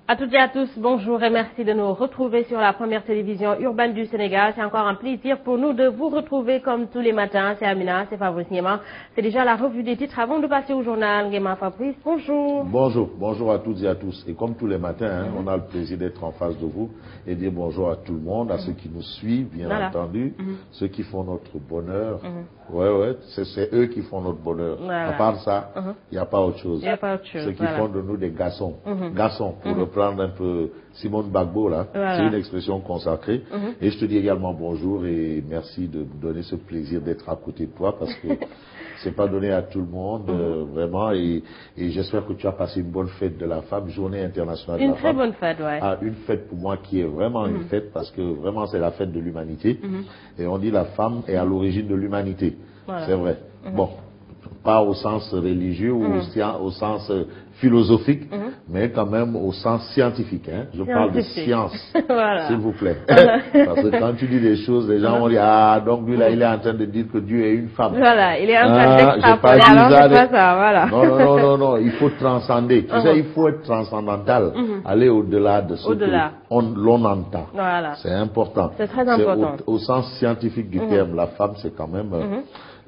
À toutes et à tous, bonjour et merci de nous retrouver sur la première télévision urbaine du Sénégal. C'est encore un plaisir pour nous de vous retrouver comme tous les matins. C'est Amina, c'est Fabrice Niema. C'est déjà la revue des titres avant de passer au journal. Nguema Fabrice, bonjour. Bonjour à toutes et à tous. Et comme tous les matins, on a le plaisir d'être en face de vous et dire bonjour à tout le monde, à ceux qui nous suivent, bien entendu, ceux qui font notre bonheur. C'est eux qui font notre bonheur. À part ça, il n'y a pas autre chose. Ceux qui font de nous des garçons. Garçons, pour reprendre un peu Simone Bagbo, là. C'est une expression consacrée. Et je te dis également bonjour et merci de me donner ce plaisir d'être à côté de toi parce que c'est pas donné à tout le monde, vraiment. Et j'espère que tu as passé une bonne fête de la femme, journée internationale de la femme. Une très bonne fête, ouais. Ah, une fête pour moi qui est vraiment une fête parce que vraiment c'est la fête de l'humanité. Et on dit la femme est à l'origine de l'humanité. C'est vrai. Bon, pas au sens religieux ou au sens philosophique, mais quand même au sens scientifique. Hein. Je parle de science, s'il vous plaît. Parce que quand tu dis des choses, les gens vont dire, ah, donc lui là, il est en train de dire que Dieu est une femme. Voilà, il est en train d'extrapoler, alors c'est pas ça, voilà. Non, il faut transcender. Tu sais, il faut être transcendantal, aller au-delà de ce que l'on entend. Voilà. C'est important. C'est très important. Au sens scientifique du terme, la femme, c'est quand même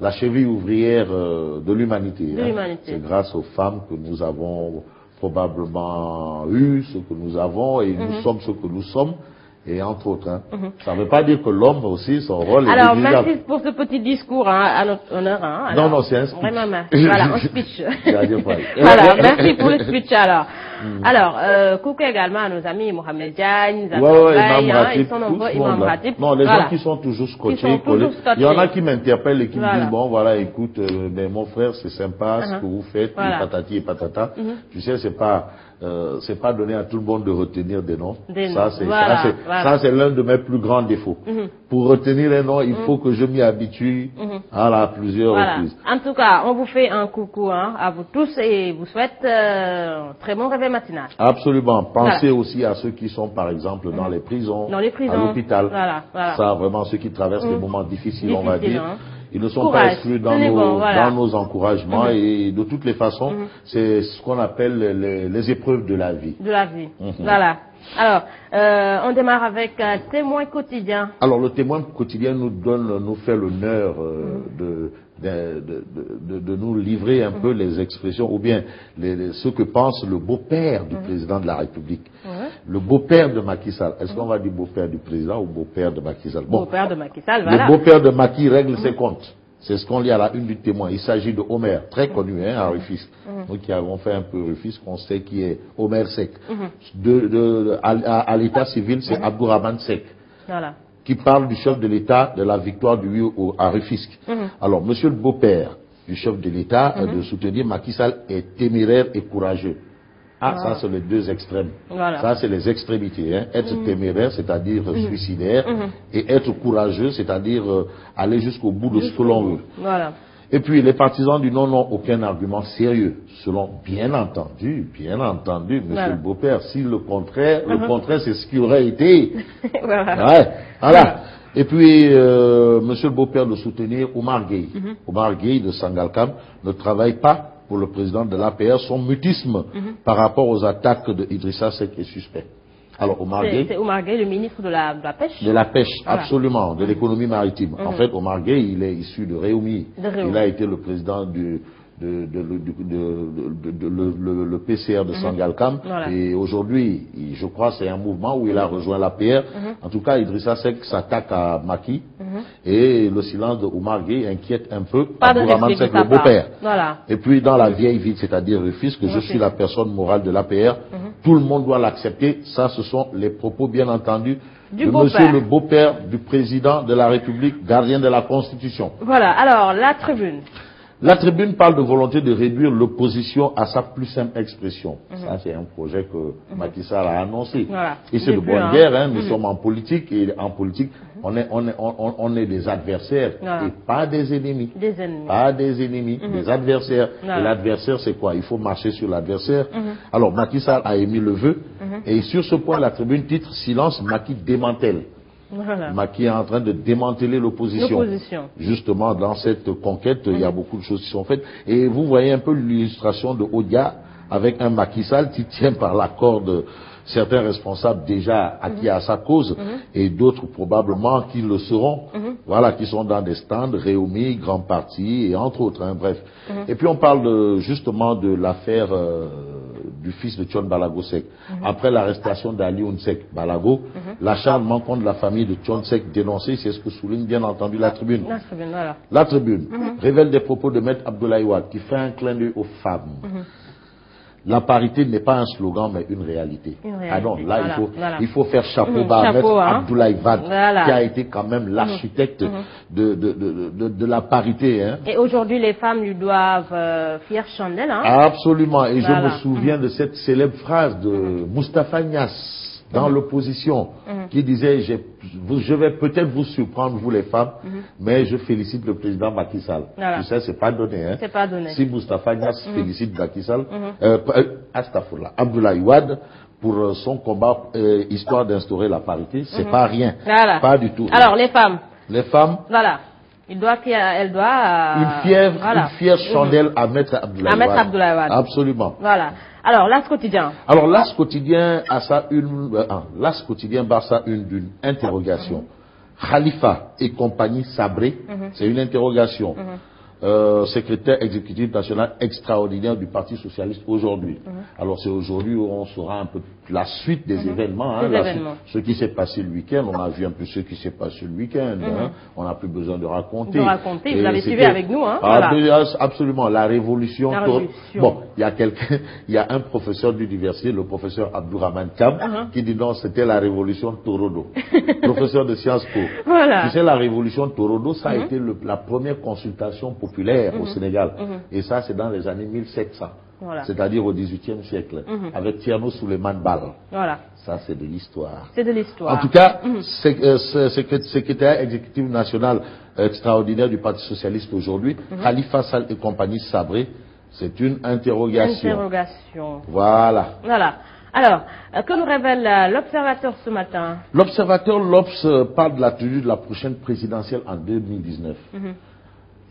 la cheville ouvrière de l'humanité. C'est grâce aux femmes que nous avons probablement eu ce que nous avons et nous sommes ce que nous sommes. Et entre autres, ça ne veut pas dire que l'homme aussi, son rôle est alors, négligeable. merci pour ce petit discours à notre honneur. Non, c'est un speech. Vraiment, voilà, un speech. Voilà, merci pour le speech alors. Alors, coucou également à nos amis Mohamed Diagne, ils sont nombreux, Imam Ratib. Non, les gens qui sont toujours scotchés, il y en a qui m'interpellent et qui me disent, bon voilà, écoute, mais mon frère, c'est sympa ce que vous faites, patati et patata. Tu sais, c'est pas donné à tout le monde de retenir des noms. Ça, c'est l'un de mes plus grands défauts. Pour retenir un nom, il faut que je m'y habitue à plusieurs reprises. En tout cas, on vous fait un coucou à vous tous et vous souhaite très bon réveil matinal. Absolument. Pensez aussi à ceux qui sont, par exemple, dans les prisons, à l'hôpital. Ça, vraiment, ceux qui traversent des moments difficiles, on va dire. Ils ne sont pas exclus dans nos encouragements et de toutes les façons, c'est ce qu'on appelle les épreuves de la vie. De la vie, voilà. Alors, on démarre avec Témoin quotidien. Alors, le Témoin quotidien nous fait l'honneur de nous livrer un peu les expressions ou bien ce que pense le beau-père du président de la République. Le beau-père de Macky Sall. Est-ce qu'on va dire beau-père du président ou beau-père de Macky Sall? Bon, beau-père de Macky Sall, voilà. Le beau-père de Macky règle ses comptes. C'est ce qu'on lit à la une du Témoin. Il s'agit de Omer, très connu à Rufisque. Nous qui avons fait un peu Rufisque, on sait qui est Omer Seck. À l'état civil, c'est Abdourahmane Seck. Voilà. Qui parle du chef de l'État de la victoire du oui à Rufisque. Alors, monsieur le beau-père du chef de l'État de soutenir Macky Sall est téméraire et courageux. Ça, c'est les deux extrêmes. Ça, c'est les extrémités. Être téméraire, c'est-à-dire suicidaire, et être courageux, c'est-à-dire aller jusqu'au bout de ce que l'on veut. Et puis, les partisans du non n'ont aucun argument sérieux, selon, bien entendu, monsieur le beau-père. Si le contraire, c'est ce qui aurait été. Voilà. Et puis, monsieur le beau-père de soutenir Oumar Gueye. Oumar Gueye de Sangalkam ne travaille pas pour le président de l'APR. Son mutisme par rapport aux attaques de Idrissa Seck est suspect. Alors, Oumar Gueye. C'est Oumar Gueye, le ministre de la pêche. De la pêche, absolument, de l'économie maritime. En fait, Oumar Gueye, il est issu de Réumi. Il a été le président le PCR de Sangalkam et aujourd'hui, je crois, c'est un mouvement où il a rejoint l'APR. En tout cas, Idrissa Seck s'attaque à Macky et le silence de Oumar Gueye inquiète un peu Abdourahmane Seck, le beau-père. Et puis, dans la vieille ville, c'est-à-dire Rufisque, je suis la personne morale de l'APR, tout le monde doit l'accepter. Ça, ce sont les propos, bien entendu, de monsieur le beau-père du président de la République, gardien de la Constitution. Voilà, alors, la tribune. La tribune parle de volonté de réduire l'opposition à sa plus simple expression. Ça, c'est un projet que Macky Sall a annoncé. Et c'est de bonne guerre, nous sommes en politique, et en politique, on est des adversaires, et pas des ennemis. Pas des ennemis, des adversaires. Et l'adversaire, c'est quoi? Il faut marcher sur l'adversaire. Alors, Macky Sall a émis le vœu, et sur ce point, la tribune titre « Silence, Macky démantèle ». Macky est en train de démanteler l'opposition. Justement, dans cette conquête, il y a beaucoup de choses qui sont faites. Et vous voyez un peu l'illustration de Odia avec un Macky Sall qui tient par la corde certains responsables déjà acquis à sa cause et d'autres probablement qui le seront, voilà, qui sont dans des stands, Réumi, Grand Parti et entre autres, hein, bref. Et puis on parle justement de l'affaire du fils de Thione Balago Seck. Après l'arrestation d'Ali Oun-Seck Balago, l'acharnement contre la famille de Thione Seck dénoncé, c'est ce que souligne bien entendu la Tribune. La Tribune, voilà. La Tribune révèle des propos de Maître Abdoulaye Wade qui fait un clin d'œil aux femmes. La parité n'est pas un slogan, mais une réalité. Ah non, là, il faut faire chapeau bas à Maître Abdoulaye Wade, qui a été quand même l'architecte de la parité. Hein. Et aujourd'hui, les femmes lui doivent fière chandelle. Hein. Absolument. Et je me souviens de cette célèbre phrase de Moustapha Niasse dans l'opposition, qui disait, je vais peut-être vous surprendre, vous les femmes, mais je félicite le président Macky Sall. Tu sais, c'est pas donné. Hein. C'est pas donné. Si Moustapha Niasse félicite Macky Sall, Abdoulaye Wade, pour son combat, histoire d'instaurer la parité, c'est pas rien. Voilà. Pas du tout. Alors, les femmes. Les femmes. Voilà. Elle doit une fière chandelle à Maître Abdoulaye Wade. À Maître Abdoulaye Wade. Absolument. Voilà. Alors, l'As quotidien. Alors, l'As quotidien a ça l'As quotidien barre ça d'une interrogation. Khalifa et compagnie sabrée, c'est une interrogation. Secrétaire exécutif national extraordinaire du Parti socialiste aujourd'hui. Alors c'est aujourd'hui où on saura un peu la suite des événements. Hein, ce qui s'est passé le week-end, on a vu un peu ce qui s'est passé le week-end. Hein, on n'a plus besoin de raconter. Vous l'avez suivi avec nous. Hein, absolument, la révolution. Bon, il y a un professeur d'université, le professeur Abdourahmane Kam, qui dit non, c'était la révolution Torodo. Professeur de Sciences Po. Voilà. Tu sais, la révolution Torodo, ça a été la première consultation populaire au Sénégal. Et ça, c'est dans les années 1700. Voilà. C'est-à-dire au XVIIIe siècle, avec Tierno Souleymane Baal. Voilà. Ça, c'est de l'histoire. C'est de l'histoire. En tout cas, secrétaire exécutif national extraordinaire du Parti socialiste aujourd'hui, Khalifa Sall et compagnie sabrée, c'est une interrogation. Voilà. Voilà. Alors, que nous révèle l'Observateur ce matin? L'Observateur, l'Obs parle de la tenue de la prochaine présidentielle en 2019.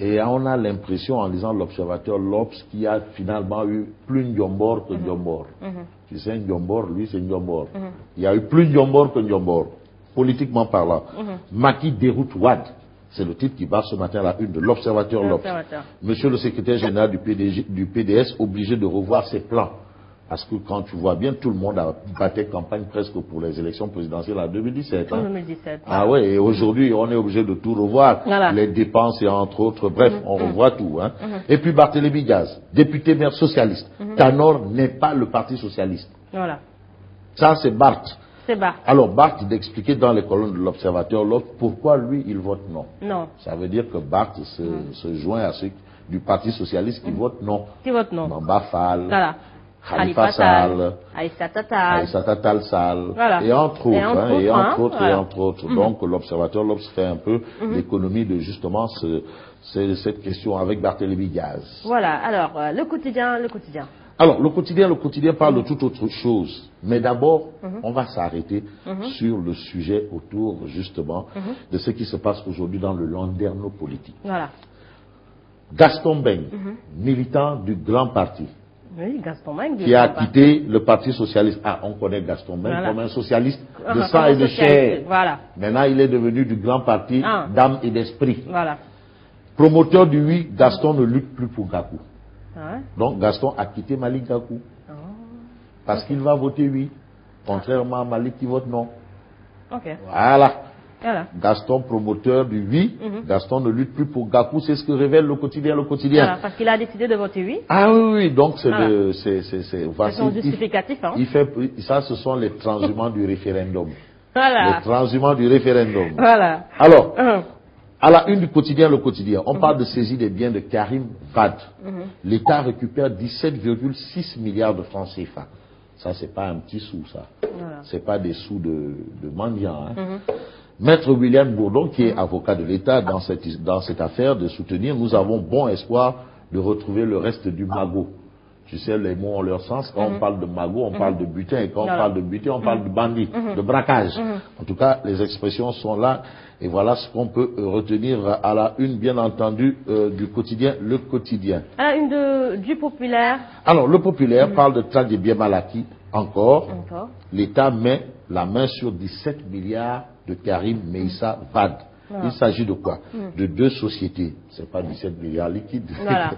Et on a l'impression, en lisant l'Observateur, l'Obs, qu'il y a finalement eu plus Ndiombor que Ndiombor. Tu sais, Ndiombor, lui, c'est Ndiombor. Il y a eu plus Ndiombor que Ndiombor, politiquement parlant. Macky déroute Wade. C'est le titre qui bat ce matin à la une de l'Observateur l'Obs. Monsieur le secrétaire général du PDS, obligé de revoir ses plans. Parce que quand tu vois bien, tout le monde a battu campagne presque pour les élections présidentielles en 2017. Hein. 2017. Ah ouais, et aujourd'hui, on est obligé de tout revoir. Voilà. Les dépenses et entre autres, bref, on revoit tout. Hein. Et puis Barthélémy Diaz, député maire socialiste. Tanor n'est pas le Parti socialiste. Voilà. Ça, c'est Barth. C'est Barth. Alors Barth d'expliquer dans les colonnes de l'Observateur pourquoi lui, il vote non. Non. Ça veut dire que Barth se joint à ceux du Parti socialiste qui votent non. Qui votent non. Mamba Fall. Voilà. Khalifa Sall, Aïssata Tall Sall, voilà. et entre autres. Donc l'Observateur fait un peu l'économie de justement cette question avec Barthélémy Diaz. Voilà, alors le quotidien. Alors le quotidien parle de toute autre chose. Mais d'abord, on va s'arrêter sur le sujet autour justement de ce qui se passe aujourd'hui dans le landerneau politique. Voilà. Gaston Beng, militant du grand parti. Oui, Gaston Beng, qui a quitté le Parti socialiste. Ah, on connaît Gaston Beng comme un socialiste de sang et de chair. Voilà. Maintenant, il est devenu du grand parti d'âme et d'esprit. Voilà. Promoteur du oui, Gaston ne lutte plus pour Gakou. Donc, Gaston a quitté Malick Gakou. Parce qu'il va voter oui, contrairement à Malick qui vote non. Voilà. Gaston, promoteur du oui, Gaston ne lutte plus pour Gakou, c'est ce que révèle le quotidien. Voilà, parce qu'il a décidé de voter oui. Ah oui, donc c'est son justificatif. Ça, ce sont les transhumants du référendum. Voilà. Les transhumants du référendum. Voilà. Alors, à la une du quotidien, le quotidien, on parle de saisie des biens de Karim Wade. L'État récupère 17,6 milliards de francs CFA. Ça, c'est pas un petit sou, ça. Voilà. C'est pas des sous de mendiants. Hein. Maître William Bourdon, qui est avocat de l'État dans cette affaire de soutenir, nous avons bon espoir de retrouver le reste du magot. Tu sais, les mots ont leur sens. Quand on parle de magot, on parle de butin. Et quand on parle de butin, on parle de bandit, de braquage. En tout cas, les expressions sont là. Et voilà ce qu'on peut retenir à la une, bien entendu, du quotidien, le quotidien. À la une du populaire. Alors, le populaire parle de traque des biens mal acquis. Encore. L'État met la main sur 17 milliards de Karim Meïssa Wade. Il s'agit de quoi? De deux sociétés. C'est pas 17 milliards liquides. Voilà.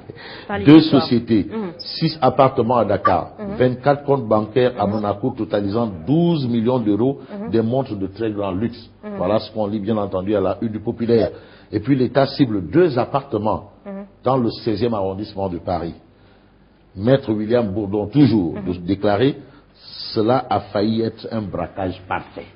Deux sociétés. 6 appartements à Dakar. 24 comptes bancaires à Monaco totalisant 12 millions d'euros. Des montres de très grand luxe. Voilà ce qu'on lit bien entendu à la une du populaire. Et puis l'État cible 2 appartements dans le 16e arrondissement de Paris. Maître William Bourdon, toujours, de déclarer cela a failli être un braquage parfait.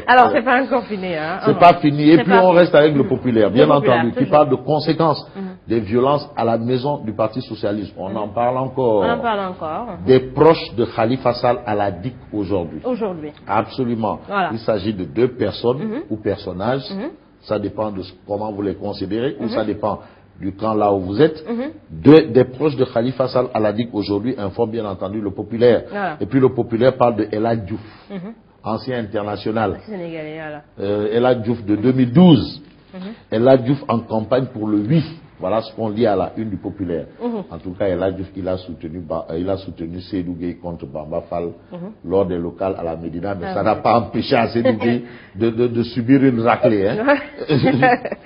Alors, c'est pas encore fini. Hein? C'est pas fini. Et puis, on reste avec le populaire, bien entendu, qui parle de conséquences des violences à la maison du Parti Socialiste. On en parle encore. On en parle encore. Des proches de Khalifa Sall à la DIC aujourd'hui. Aujourd'hui. Absolument. Voilà. Il s'agit de 2 personnes ou personnages. Ça dépend de comment vous les considérez, ou ça dépend du camp là où vous êtes. Des proches de Khalifa Sall à la DIC aujourd'hui informent bien entendu le populaire. Voilà. Et puis le populaire parle de El Hadj Diouf, ancien international. Sénégalais, voilà. El Hadj Diouf de 2012. El Hadj Diouf en campagne pour le oui. Voilà ce qu'on lit à la une du populaire. En tout cas, El Hadj Diouf, il a soutenu Seydou Gueye contre Bamba Fall lors des locales à la Médina, mais ça n'a pas empêché à Seydou Gueye de subir une raclée. Hein.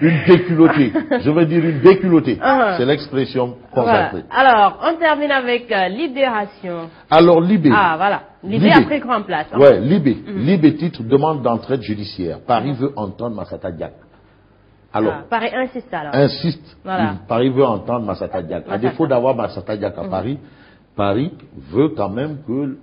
Une déculottée. Je veux dire une déculottée. C'est l'expression consacrée. Voilà. Alors, on termine avec Libération. Alors, Libé. Ah, voilà. Libé a pris grand place. Hein. Ouais, Libé. Libé titre demande d'entraide judiciaire. Paris veut entendre Massata Diack. Alors, Paris insiste alors. Insiste. Voilà. Paris veut entendre Massata Diack. À défaut d'avoir Massata Diack à Paris, Paris veut quand même que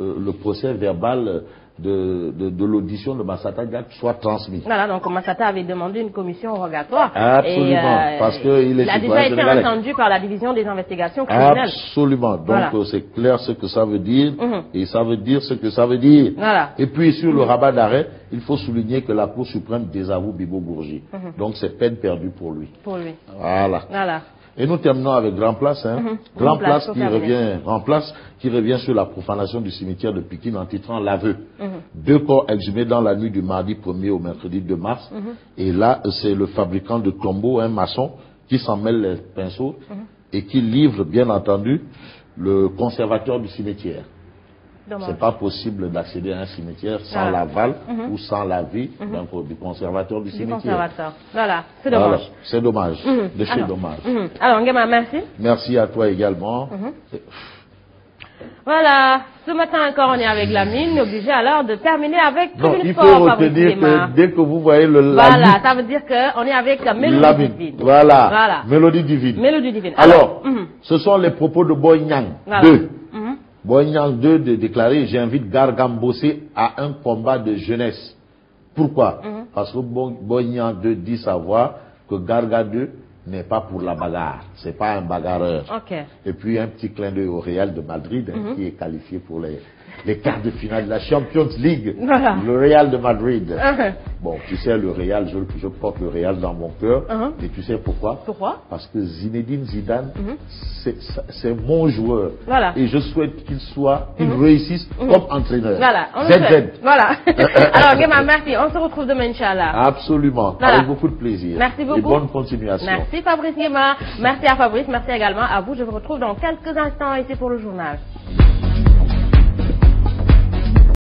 le procès verbal de l'audition de Massata Diack soit transmis. Voilà, donc Massata avait demandé une commission rogatoire. Absolument, parce qu'il a déjà été entendu par la division des investigations criminelles. Absolument, donc voilà. C'est clair ce que ça veut dire, et ça veut dire ce que ça veut dire. Voilà. Et puis sur le rabat d'arrêt, il faut souligner que la Cour suprême désavoue Bibo Bourgi. Donc c'est peine perdue pour lui. Pour lui. Voilà. Voilà. Et nous terminons avec Grand Place, Grand Place qui revient sur la profanation du cimetière de Pikine en titrant l'aveu. 2 corps exhumés dans la nuit du mardi 1er au mercredi 2 mars. Et là, c'est le fabricant de tombeaux, un maçon, qui s'en mêle les pinceaux et qui livre, bien entendu, le conservateur du cimetière. C'est pas possible d'accéder à un cimetière sans l'aval ou sans l'avis du conservateur du cimetière. Voilà, c'est dommage. Voilà. C'est dommage, de chez dommage. Alors, Nguema, merci. Merci à toi également. Voilà, ce matin encore on est avec Lamine, obligé alors de terminer avec non, une il faut retenir que dès que vous voyez le voilà, ça veut dire qu'on est avec Mélodie Divine. Voilà. Mélodie Divine. Mélodie Divine. Alors, ce sont les propos de Boy Niang 2. Boy Niang 2 de déclarer: j'invite Gargam Bossé à un combat de jeunesse. Pourquoi? Parce que Boy Niang 2 dit savoir que Garga 2 n'est pas pour la bagarre, c'est pas un bagarreur. Et puis un petit clin d'œil au Real de Madrid qui est qualifié pour les quarts de finale de la Champions League. Voilà. Le Real de Madrid. Bon, tu sais, le Real, je porte le Real dans mon cœur. Et tu sais pourquoi? Pourquoi? Parce que Zinedine Zidane, c'est mon joueur. Voilà. Et je souhaite qu'il réussisse comme entraîneur. Voilà. ZZ. Voilà. Alors, Nguema, merci. On se retrouve demain, Inch'Allah. Absolument. Voilà. Avec beaucoup de plaisir. Merci beaucoup. Et bonne continuation. Merci Fabrice Nguema. Merci à Fabrice. Merci également à vous. Je vous retrouve dans quelques instants ici pour le journal.